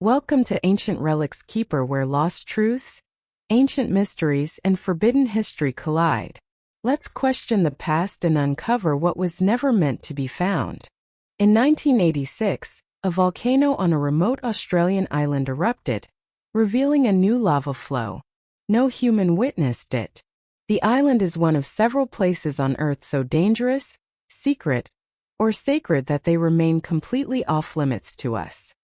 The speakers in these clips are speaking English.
Welcome to Ancient Relics Keeper, where lost truths, ancient mysteries, and forbidden history collide. Let's question the past and uncover what was never meant to be found. In 1986, a volcano on a remote Australian island erupted, revealing a new lava flow. No human witnessed it. The island is one of several places on Earth so dangerous, secret, or sacred that they remain completely off-limits to us.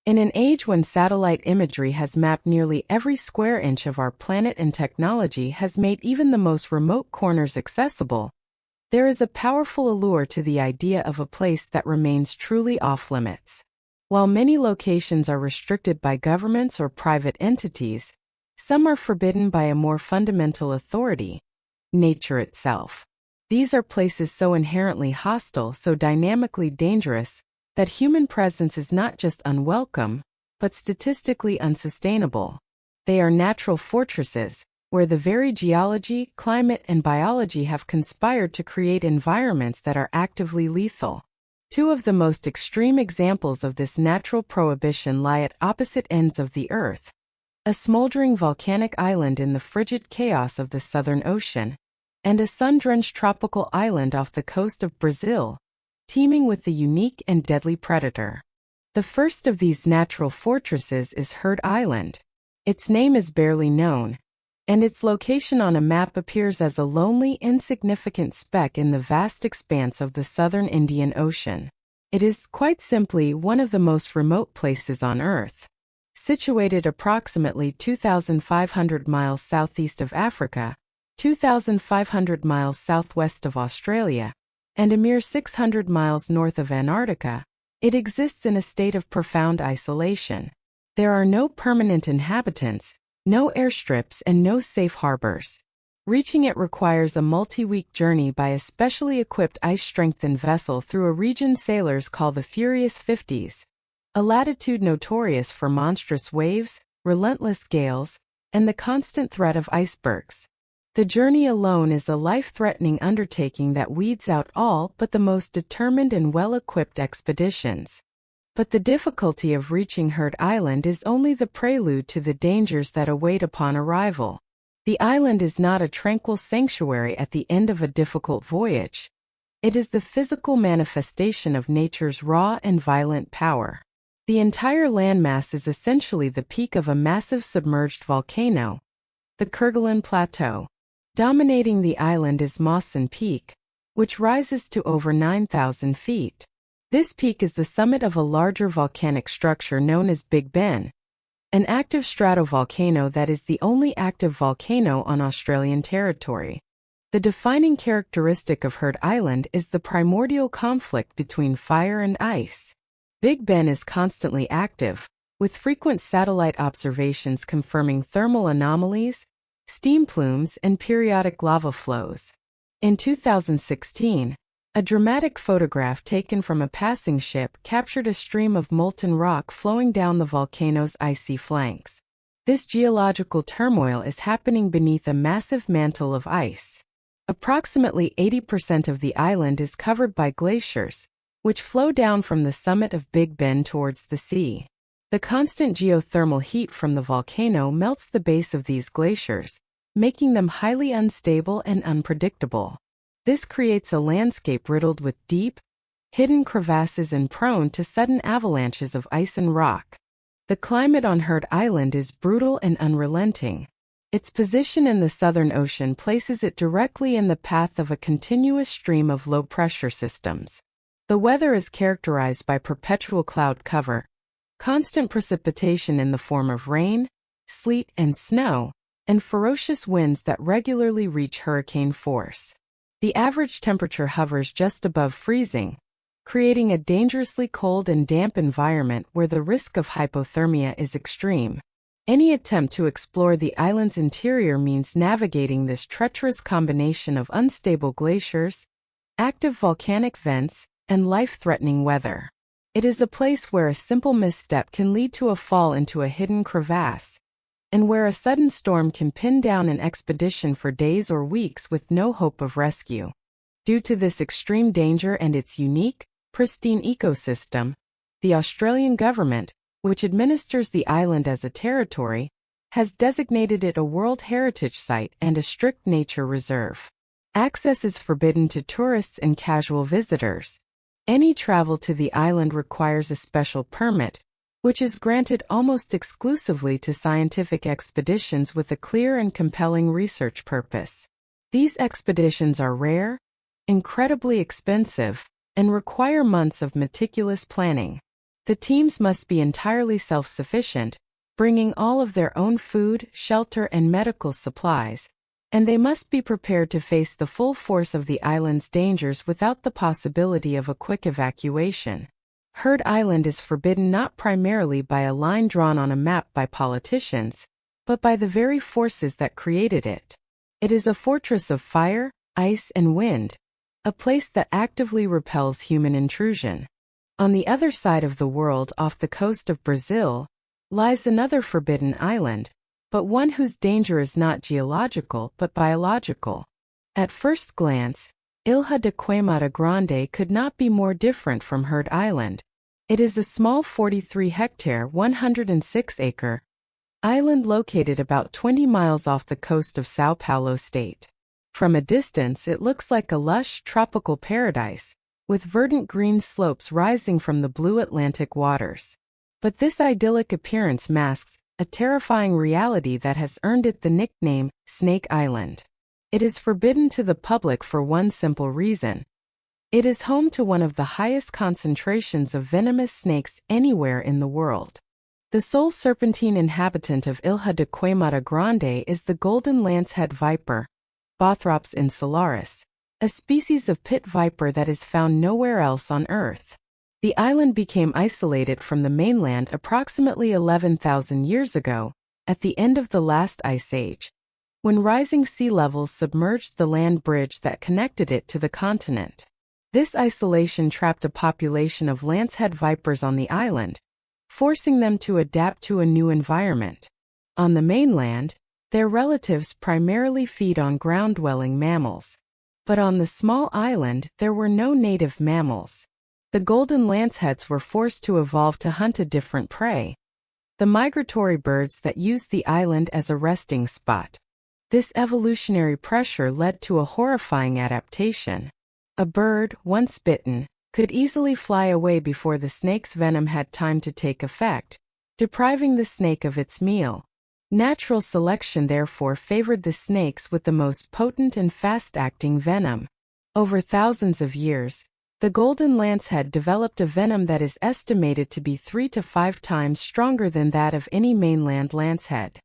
In an age when satellite imagery has mapped nearly every square inch of our planet and technology has made even the most remote corners accessible, there is a powerful allure to the idea of a place that remains truly off-limits. While many locations are restricted by governments or private entities, some are forbidden by a more fundamental authority, nature itself. These are places so inherently hostile, so dynamically dangerous, that human presence is not just unwelcome, but statistically unsustainable. They are natural fortresses, where the very geology, climate, and biology have conspired to create environments that are actively lethal. Two of the most extreme examples of this natural prohibition lie at opposite ends of the Earth: a smoldering volcanic island in the frigid chaos of the Southern Ocean, and a sun-drenched tropical island off the coast of Brazil, teeming with the unique and deadly predator. The first of these natural fortresses is Heard Island. Its name is barely known, and its location on a map appears as a lonely, insignificant speck in the vast expanse of the southern Indian Ocean. It is, quite simply, one of the most remote places on Earth. Situated approximately 2,500 miles southeast of Africa, 2,500 miles southwest of Australia, and a mere 600 miles north of Antarctica, it exists in a state of profound isolation. There are no permanent inhabitants, no airstrips, and no safe harbors. Reaching it requires a multi-week journey by a specially equipped ice-strengthened vessel through a region sailors call the Furious 50s, a latitude notorious for monstrous waves, relentless gales, and the constant threat of icebergs. The journey alone is a life-threatening undertaking that weeds out all but the most determined and well-equipped expeditions. But the difficulty of reaching Heard Island is only the prelude to the dangers that await upon arrival. The island is not a tranquil sanctuary at the end of a difficult voyage. It is the physical manifestation of nature's raw and violent power. The entire landmass is essentially the peak of a massive submerged volcano, the Kerguelen Plateau. Dominating the island is Mawson Peak, which rises to over 9,000 feet. This peak is the summit of a larger volcanic structure known as Big Ben, an active stratovolcano that is the only active volcano on Australian territory. The defining characteristic of Heard Island is the primordial conflict between fire and ice. Big Ben is constantly active, with frequent satellite observations confirming thermal anomalies, steam plumes, and periodic lava flows. In 2016, a dramatic photograph taken from a passing ship captured a stream of molten rock flowing down the volcano's icy flanks. This geological turmoil is happening beneath a massive mantle of ice. Approximately 80% of the island is covered by glaciers, which flow down from the summit of Big Ben towards the sea. The constant geothermal heat from the volcano melts the base of these glaciers, making them highly unstable and unpredictable. This creates a landscape riddled with deep, hidden crevasses and prone to sudden avalanches of ice and rock. The climate on Heard Island is brutal and unrelenting. Its position in the Southern Ocean places it directly in the path of a continuous stream of low-pressure systems. The weather is characterized by perpetual cloud cover, constant precipitation in the form of rain, sleet, and snow, and ferocious winds that regularly reach hurricane force. The average temperature hovers just above freezing, creating a dangerously cold and damp environment where the risk of hypothermia is extreme. Any attempt to explore the island's interior means navigating this treacherous combination of unstable glaciers, active volcanic vents, and life-threatening weather. It is a place where a simple misstep can lead to a fall into a hidden crevasse, and where a sudden storm can pin down an expedition for days or weeks with no hope of rescue. Due to this extreme danger and its unique, pristine ecosystem, the Australian government, which administers the island as a territory, has designated it a World Heritage Site and a strict nature reserve. Access is forbidden to tourists and casual visitors. Any travel to the island requires a special permit, which is granted almost exclusively to scientific expeditions with a clear and compelling research purpose. These expeditions are rare, incredibly expensive, and require months of meticulous planning. The teams must be entirely self-sufficient, bringing all of their own food, shelter, and medical supplies, and they must be prepared to face the full force of the island's dangers without the possibility of a quick evacuation. Heard Island is forbidden not primarily by a line drawn on a map by politicians, but by the very forces that created it. It is a fortress of fire, ice, and wind, a place that actively repels human intrusion. On the other side of the world, off the coast of Brazil, lies another forbidden island, but one whose danger is not geological but biological. At first glance, Ilha de Queimada Grande could not be more different from Heard Island. It is a small 43-hectare, 106-acre island located about 20 miles off the coast of São Paulo state. From a distance, it looks like a lush, tropical paradise, with verdant green slopes rising from the blue Atlantic waters. But this idyllic appearance masks a terrifying reality that has earned it the nickname Snake Island. It is forbidden to the public for one simple reason. It is home to one of the highest concentrations of venomous snakes anywhere in the world. The sole serpentine inhabitant of Ilha de Queimada Grande is the golden lancehead viper, Bothrops insularis, a species of pit viper that is found nowhere else on Earth. The island became isolated from the mainland approximately 11,000 years ago, at the end of the last ice age, when rising sea levels submerged the land bridge that connected it to the continent. This isolation trapped a population of lancehead vipers on the island, forcing them to adapt to a new environment. On the mainland, their relatives primarily feed on ground-dwelling mammals. But on the small island, there were no native mammals. The golden lanceheads were forced to evolve to hunt a different prey, the migratory birds that used the island as a resting spot. This evolutionary pressure led to a horrifying adaptation. A bird, once bitten, could easily fly away before the snake's venom had time to take effect, depriving the snake of its meal. Natural selection therefore favored the snakes with the most potent and fast-acting venom. Over thousands of years, the golden lancehead developed a venom that is estimated to be 3 to 5 times stronger than that of any mainland lancehead.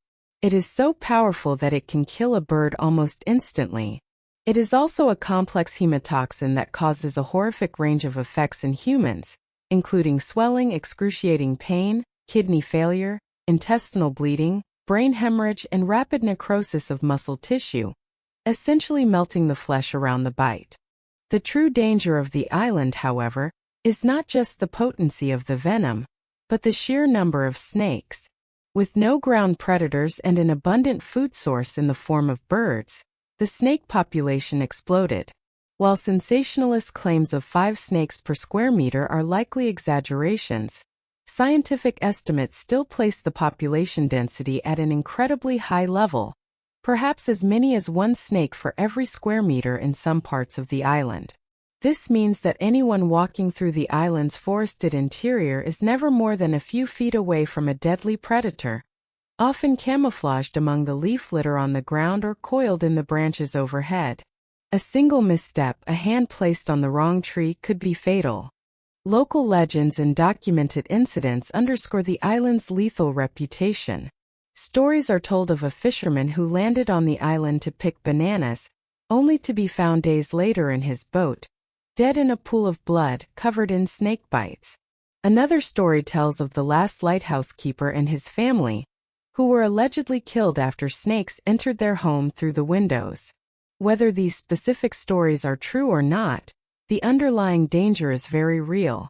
It is so powerful that it can kill a bird almost instantly. It is also a complex hemotoxin that causes a horrific range of effects in humans, including swelling, excruciating pain, kidney failure, intestinal bleeding, brain hemorrhage, and rapid necrosis of muscle tissue, essentially melting the flesh around the bite. The true danger of the island, however, is not just the potency of the venom, but the sheer number of snakes. With no ground predators and an abundant food source in the form of birds, the snake population exploded. While sensationalist claims of 5 snakes per square meter are likely exaggerations, scientific estimates still place the population density at an incredibly high level, perhaps as many as 1 snake for every square meter in some parts of the island. This means that anyone walking through the island's forested interior is never more than a few feet away from a deadly predator, often camouflaged among the leaf litter on the ground or coiled in the branches overhead. A single misstep, a hand placed on the wrong tree, could be fatal. Local legends and documented incidents underscore the island's lethal reputation. Stories are told of a fisherman who landed on the island to pick bananas, only to be found days later in his boat, dead in a pool of blood, covered in snake bites. Another story tells of the last lighthouse keeper and his family, who were allegedly killed after snakes entered their home through the windows. Whether these specific stories are true or not, the underlying danger is very real.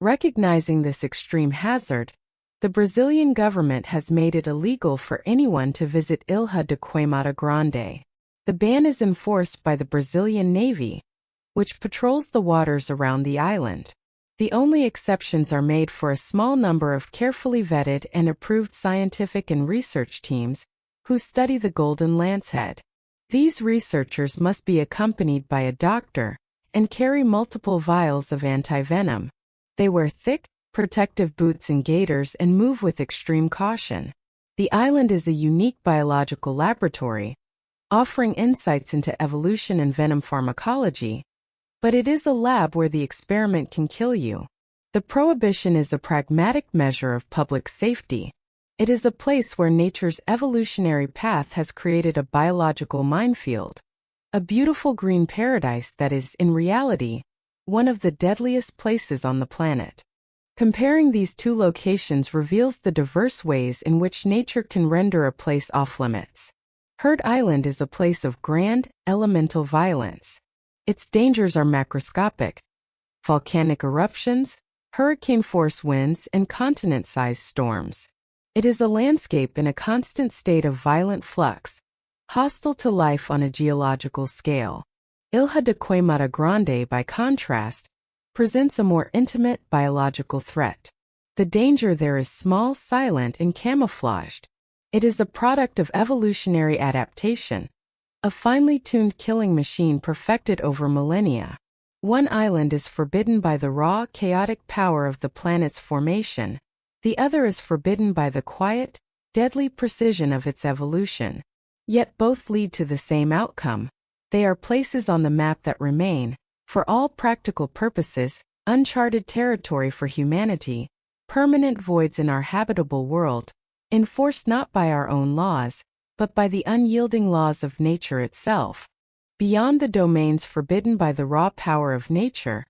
Recognizing this extreme hazard, the Brazilian government has made it illegal for anyone to visit Ilha de Queimada Grande. The ban is enforced by the Brazilian Navy, which patrols the waters around the island. The only exceptions are made for a small number of carefully vetted and approved scientific and research teams who study the golden lancehead. These researchers must be accompanied by a doctor and carry multiple vials of antivenom. They wear thick, protective boots and gaiters and move with extreme caution. The island is a unique biological laboratory, offering insights into evolution and venom pharmacology, but it is a lab where the experiment can kill you. The prohibition is a pragmatic measure of public safety. It is a place where nature's evolutionary path has created a biological minefield, a beautiful green paradise that is, in reality, one of the deadliest places on the planet. Comparing these two locations reveals the diverse ways in which nature can render a place off-limits. Heard Island is a place of grand, elemental violence. Its dangers are macroscopic: volcanic eruptions, hurricane-force winds, and continent-sized storms. It is a landscape in a constant state of violent flux, hostile to life on a geological scale. Ilha de Queimada Grande, by contrast, presents a more intimate biological threat. The danger there is small, silent, and camouflaged. It is a product of evolutionary adaptation, a finely tuned killing machine perfected over millennia. One island is forbidden by the raw, chaotic power of the planet's formation. The other is forbidden by the quiet, deadly precision of its evolution. Yet both lead to the same outcome. They are places on the map that remain, for all practical purposes, uncharted territory for humanity, permanent voids in our habitable world, enforced not by our own laws, but by the unyielding laws of nature itself. Beyond the domains forbidden by the raw power of nature,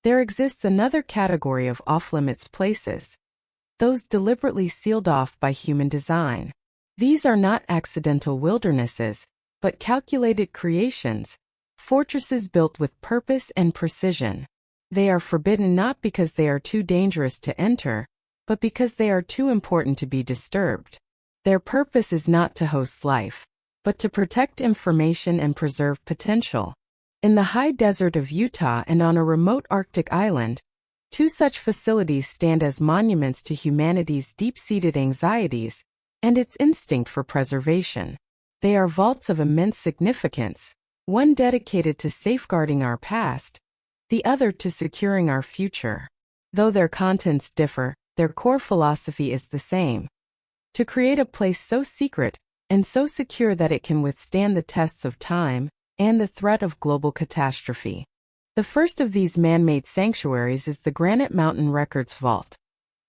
there exists another category of off-limits places, those deliberately sealed off by human design. These are not accidental wildernesses, but calculated creations, fortresses built with purpose and precision. They are forbidden not because they are too dangerous to enter, but because they are too important to be disturbed. Their purpose is not to host life, but to protect information and preserve potential. In the high desert of Utah and on a remote Arctic island, two such facilities stand as monuments to humanity's deep-seated anxieties and its instinct for preservation. They are vaults of immense significance, one dedicated to safeguarding our past, the other to securing our future. Though their contents differ, their core philosophy is the same: to create a place so secret and so secure that it can withstand the tests of time and the threat of global catastrophe. The first of these man-made sanctuaries is the Granite Mountain Records Vault,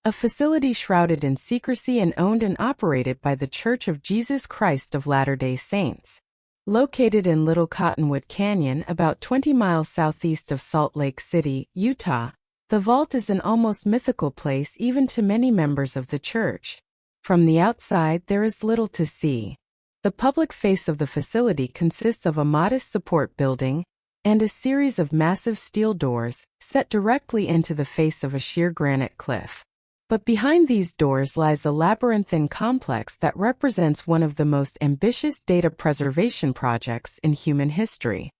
a facility shrouded in secrecy and owned and operated by the Church of Jesus Christ of Latter-day Saints. Located in Little Cottonwood Canyon, about 20 miles southeast of Salt Lake City, Utah, the vault is an almost mythical place even to many members of the church. From the outside, there is little to see. The public face of the facility consists of a modest support building and a series of massive steel doors set directly into the face of a sheer granite cliff. But behind these doors lies a labyrinthine complex that represents one of the most ambitious data preservation projects in human history.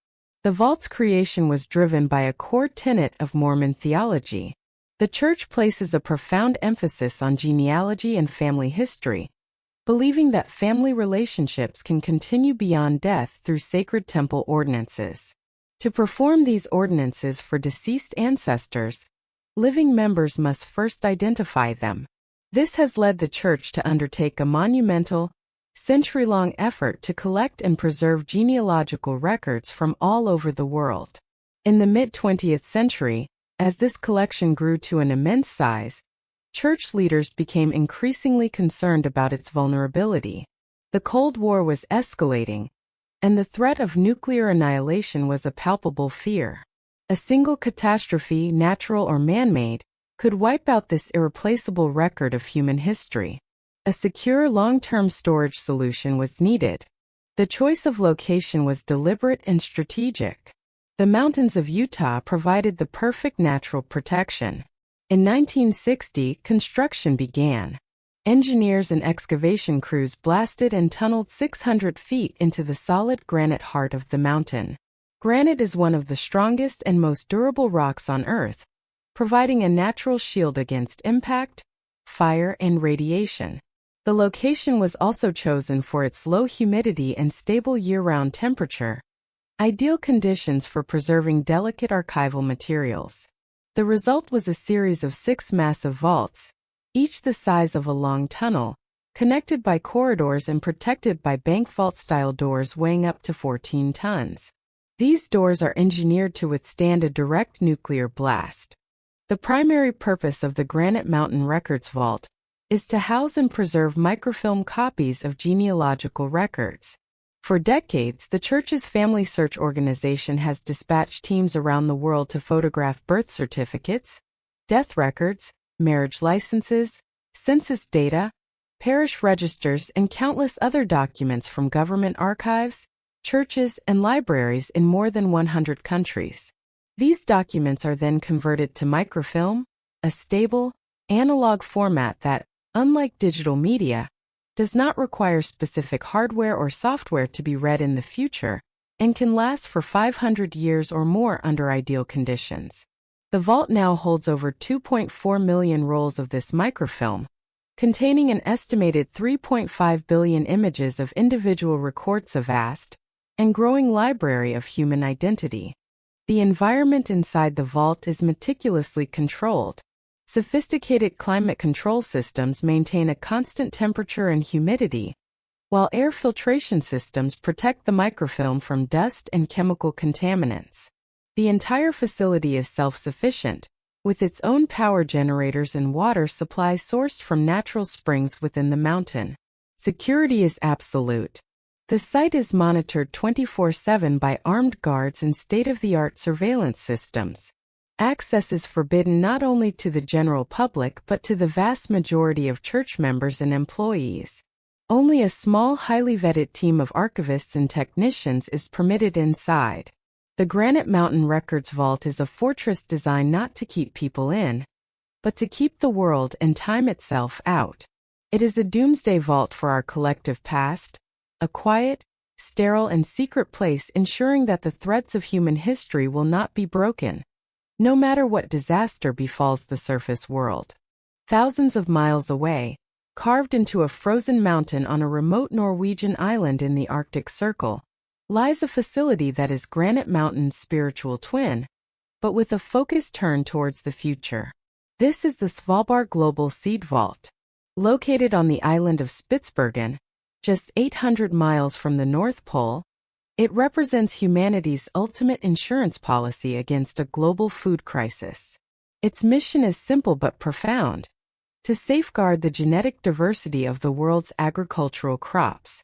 The vault's creation was driven by a core tenet of Mormon theology. The church places a profound emphasis on genealogy and family history, believing that family relationships can continue beyond death through sacred temple ordinances. To perform these ordinances for deceased ancestors, living members must first identify them. This has led the church to undertake a monumental, century-long effort to collect and preserve genealogical records from all over the world. In the mid-20th century, as this collection grew to an immense size, church leaders became increasingly concerned about its vulnerability. The Cold War was escalating, and the threat of nuclear annihilation was a palpable fear. A single catastrophe, natural or man-made, could wipe out this irreplaceable record of human history. A secure long-term storage solution was needed. The choice of location was deliberate and strategic. The mountains of Utah provided the perfect natural protection. In 1960, construction began. Engineers and excavation crews blasted and tunneled 600 feet into the solid granite heart of the mountain. Granite is one of the strongest and most durable rocks on Earth, providing a natural shield against impact, fire, and radiation. The location was also chosen for its low humidity and stable year-round temperature, ideal conditions for preserving delicate archival materials. The result was a series of 6 massive vaults, each the size of a long tunnel, connected by corridors and protected by bank vault-style doors weighing up to 14 tons. These doors are engineered to withstand a direct nuclear blast. The primary purpose of the Granite Mountain Records Vault is to house and preserve microfilm copies of genealogical records. For decades, the church's family search organization has dispatched teams around the world to photograph birth certificates, death records, marriage licenses, census data, parish registers, and countless other documents from government archives, churches, and libraries in more than 100 countries. These documents are then converted to microfilm, a stable, analog format that, unlike digital media, does not require specific hardware or software to be read in the future, and can last for 500 years or more under ideal conditions. The vault now holds over 2.4 million rolls of this microfilm, containing an estimated 3.5 billion images of individual records of vast and growing library of human identity. The environment inside the vault is meticulously controlled. Sophisticated climate control systems maintain a constant temperature and humidity, while air filtration systems protect the microfilm from dust and chemical contaminants. The entire facility is self-sufficient, with its own power generators and water supply sourced from natural springs within the mountain. Security is absolute. The site is monitored 24/7 by armed guards and state-of-the-art surveillance systems. Access is forbidden not only to the general public but to the vast majority of church members and employees. Only a small, highly vetted team of archivists and technicians is permitted inside. The Granite Mountain Records Vault is a fortress designed not to keep people in, but to keep the world and time itself out. It is a doomsday vault for our collective past, a quiet, sterile, and secret place ensuring that the threads of human history will not be broken, no matter what disaster befalls the surface world. Thousands of miles away, carved into a frozen mountain on a remote Norwegian island in the Arctic Circle, lies a facility that is Granite Mountain's spiritual twin, but with a focused turn towards the future. This is the Svalbard Global Seed Vault. Located on the island of Spitsbergen, just 800 miles from the North Pole, it represents humanity's ultimate insurance policy against a global food crisis. Its mission is simple but profound: to safeguard the genetic diversity of the world's agricultural crops.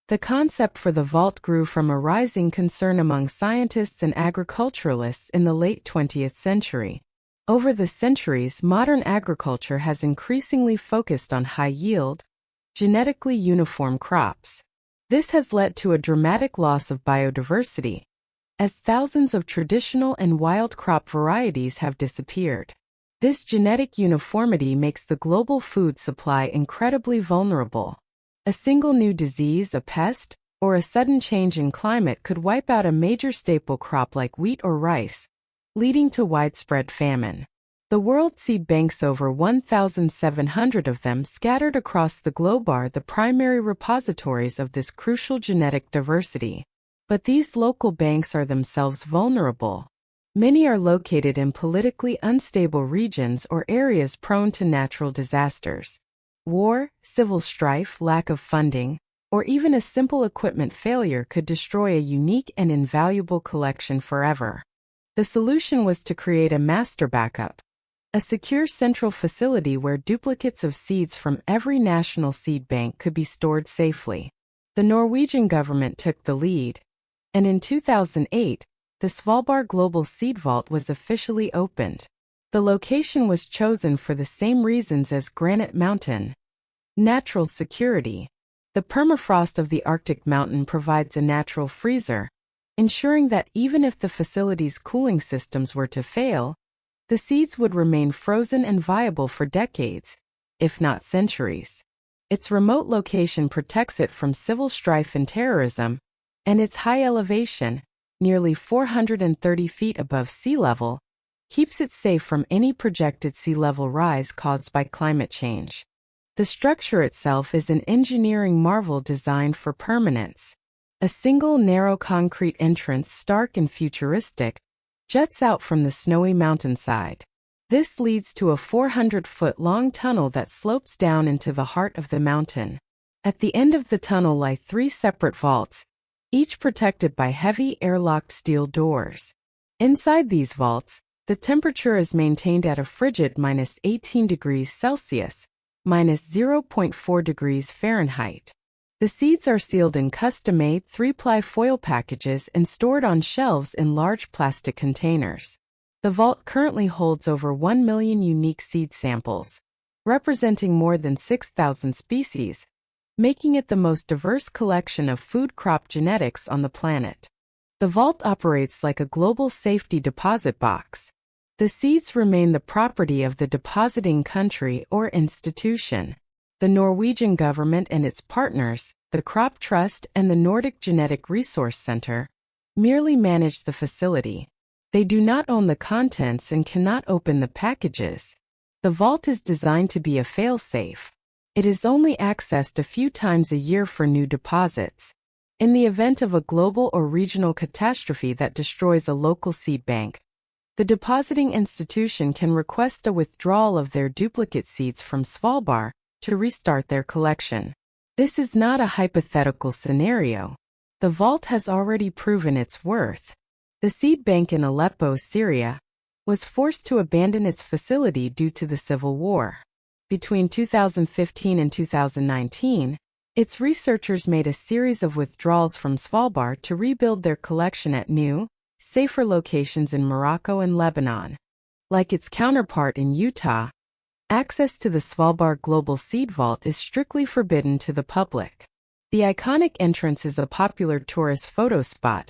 The concept for the vault grew from a rising concern among scientists and agriculturalists in the late 20th century. Over the centuries, modern agriculture has increasingly focused on high-yield, genetically uniform crops. This has led to a dramatic loss of biodiversity, as thousands of traditional and wild crop varieties have disappeared. This genetic uniformity makes the global food supply incredibly vulnerable. A single new disease, a pest, or a sudden change in climate could wipe out a major staple crop like wheat or rice, leading to widespread famine. The World Seed Bank's over 1,700 of them scattered across the globe are the primary repositories of this crucial genetic diversity. But these local banks are themselves vulnerable. Many are located in politically unstable regions or areas prone to natural disasters. War, civil strife, lack of funding, or even a simple equipment failure could destroy a unique and invaluable collection forever. The solution was to create a master backup, a secure central facility where duplicates of seeds from every national seed bank could be stored safely. The Norwegian government took the lead, and in 2008, the Svalbard Global Seed Vault was officially opened. The location was chosen for the same reasons as Granite Mountain: natural security. The permafrost of the Arctic mountain provides a natural freezer, ensuring that even if the facility's cooling systems were to fail, the seeds would remain frozen and viable for decades, if not centuries. Its remote location protects it from civil strife and terrorism, and its high elevation, nearly 430 feet above sea level, keeps it safe from any projected sea level rise caused by climate change. The structure itself is an engineering marvel designed for permanence. A single narrow concrete entrance, stark and futuristic, juts out from the snowy mountainside. This leads to a 400-foot-long tunnel that slopes down into the heart of the mountain. At the end of the tunnel lie 3 separate vaults, each protected by heavy airlocked steel doors. Inside these vaults, the temperature is maintained at a frigid -18 degrees Celsius, -0.4 degrees Fahrenheit. The seeds are sealed in custom-made 3-ply foil packages and stored on shelves in large plastic containers. The vault currently holds over 1 million unique seed samples, representing more than 6,000 species, making it the most diverse collection of food crop genetics on the planet. The vault operates like a global safety deposit box. The seeds remain the property of the depositing country or institution. The Norwegian government and its partners, the Crop Trust and the Nordic Genetic Resource Center, merely manage the facility. They do not own the contents and cannot open the packages. The vault is designed to be a fail-safe. It is only accessed a few times a year for new deposits. In the event of a global or regional catastrophe that destroys a local seed bank, the depositing institution can request a withdrawal of their duplicate seeds from Svalbard to restart their collection. This is not a hypothetical scenario. The vault has already proven its worth. The seed bank in Aleppo, Syria, was forced to abandon its facility due to the civil war. Between 2015 and 2019, its researchers made a series of withdrawals from Svalbard to rebuild their collection at new, safer locations in Morocco and Lebanon. Like its counterpart in Utah, access to the Svalbard Global Seed Vault is strictly forbidden to the public. The iconic entrance is a popular tourist photo spot,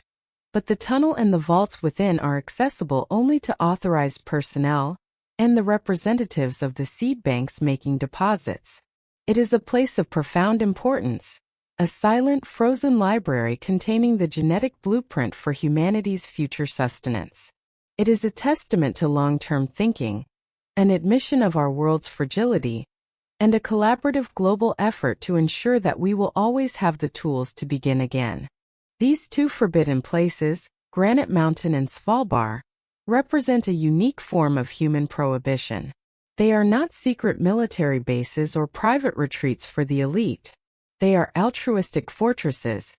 but the tunnel and the vaults within are accessible only to authorized personnel and the representatives of the seed banks making deposits. It is a place of profound importance, a silent, frozen library containing the genetic blueprint for humanity's future sustenance. It is a testament to long-term thinking, an admission of our world's fragility, and a collaborative global effort to ensure that we will always have the tools to begin again. These 2 forbidden places, Granite Mountain and Svalbard, represent a unique form of human prohibition. They are not secret military bases or private retreats for the elite. They are altruistic fortresses,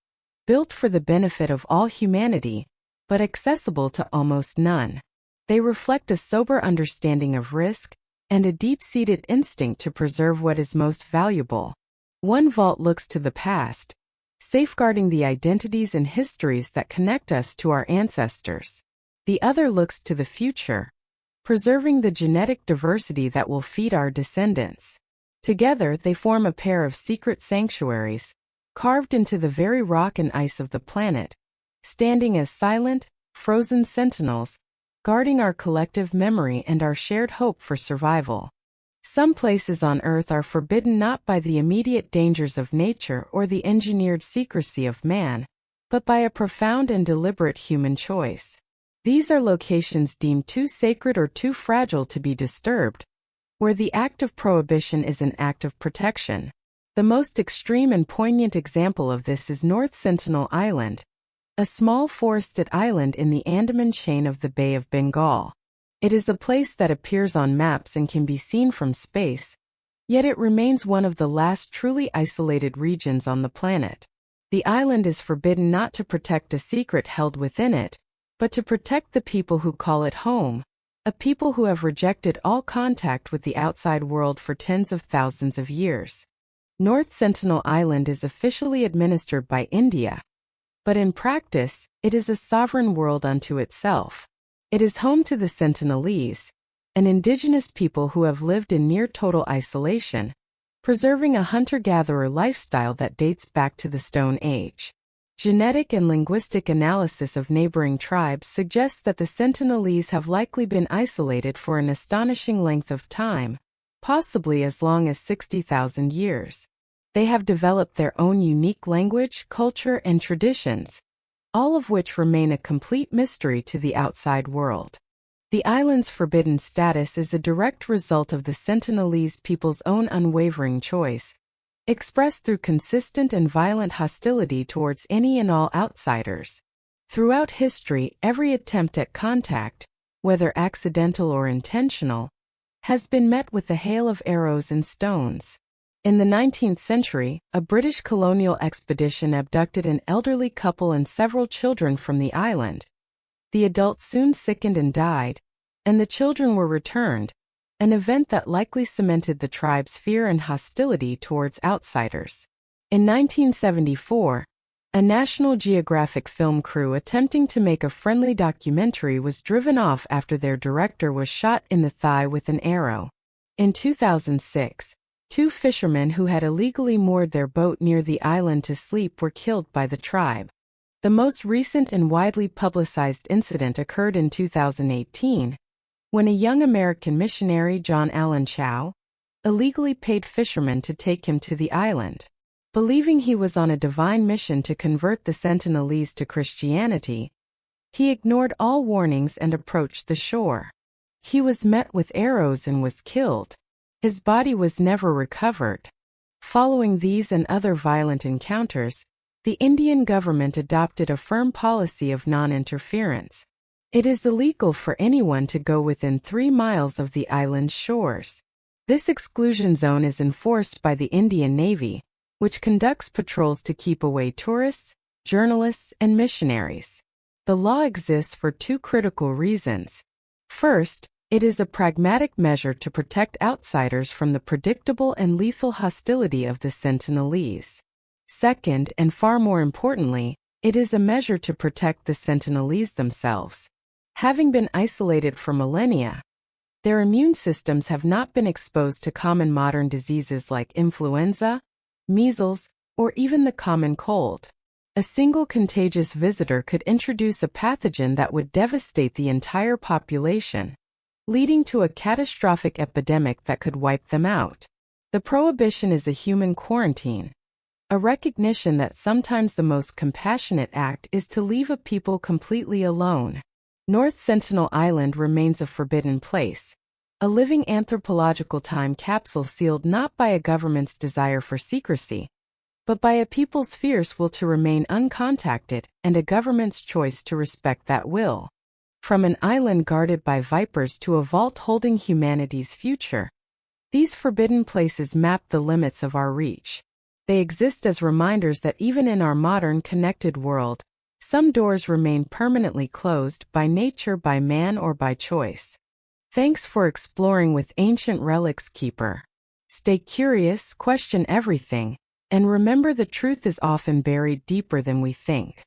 built for the benefit of all humanity, but accessible to almost none. They reflect a sober understanding of risk and a deep-seated instinct to preserve what is most valuable. One vault looks to the past, safeguarding the identities and histories that connect us to our ancestors. The other looks to the future, preserving the genetic diversity that will feed our descendants. Together, they form a pair of secret sanctuaries, carved into the very rock and ice of the planet, standing as silent, frozen sentinels, guarding our collective memory and our shared hope for survival. Some places on Earth are forbidden not by the immediate dangers of nature or the engineered secrecy of man, but by a profound and deliberate human choice. These are locations deemed too sacred or too fragile to be disturbed, where the act of prohibition is an act of protection. The most extreme and poignant example of this is North Sentinel Island, a small forested island in the Andaman chain of the Bay of Bengal. It is a place that appears on maps and can be seen from space, yet it remains one of the last truly isolated regions on the planet. The island is forbidden not to protect a secret held within it, but to protect the people who call it home, a people who have rejected all contact with the outside world for tens of thousands of years. North Sentinel Island is officially administered by India, but in practice, it is a sovereign world unto itself. It is home to the Sentinelese, an indigenous people who have lived in near total isolation, preserving a hunter-gatherer lifestyle that dates back to the Stone Age. Genetic and linguistic analysis of neighboring tribes suggests that the Sentinelese have likely been isolated for an astonishing length of time, possibly as long as 60,000 years. They have developed their own unique language, culture, and traditions, all of which remain a complete mystery to the outside world. The island's forbidden status is a direct result of the Sentinelese people's own unwavering choice, expressed through consistent and violent hostility towards any and all outsiders. Throughout history, every attempt at contact, whether accidental or intentional, has been met with a hail of arrows and stones. In the 19th century, a British colonial expedition abducted an elderly couple and several children from the island. The adults soon sickened and died, and the children were returned, an event that likely cemented the tribe's fear and hostility towards outsiders. In 1974, a National Geographic film crew attempting to make a friendly documentary was driven off after their director was shot in the thigh with an arrow. In 2006, 2 fishermen who had illegally moored their boat near the island to sleep were killed by the tribe. The most recent and widely publicized incident occurred in 2018, when a young American missionary, John Allen Chow, illegally paid fishermen to take him to the island. Believing he was on a divine mission to convert the Sentinelese to Christianity, he ignored all warnings and approached the shore. He was met with arrows and was killed. His body was never recovered. Following these and other violent encounters, the Indian government adopted a firm policy of non-interference. It is illegal for anyone to go within 3 miles of the island's shores. This exclusion zone is enforced by the Indian Navy, which conducts patrols to keep away tourists, journalists, and missionaries. The law exists for 2 critical reasons. First, it is a pragmatic measure to protect outsiders from the predictable and lethal hostility of the Sentinelese. Second, and far more importantly, it is a measure to protect the Sentinelese themselves. Having been isolated for millennia, their immune systems have not been exposed to common modern diseases like influenza, measles, or even the common cold. A single contagious visitor could introduce a pathogen that would devastate the entire population, leading to a catastrophic epidemic that could wipe them out. The prohibition is a human quarantine, a recognition that sometimes the most compassionate act is to leave a people completely alone. North Sentinel Island remains a forbidden place, a living anthropological time capsule sealed not by a government's desire for secrecy, but by a people's fierce will to remain uncontacted and a government's choice to respect that will. From an island guarded by vipers to a vault holding humanity's future, these forbidden places map the limits of our reach. They exist as reminders that even in our modern connected world, some doors remain permanently closed by nature, by man, or by choice. Thanks for exploring with Ancient Relics Keeper. Stay curious, question everything, and remember the truth is often buried deeper than we think.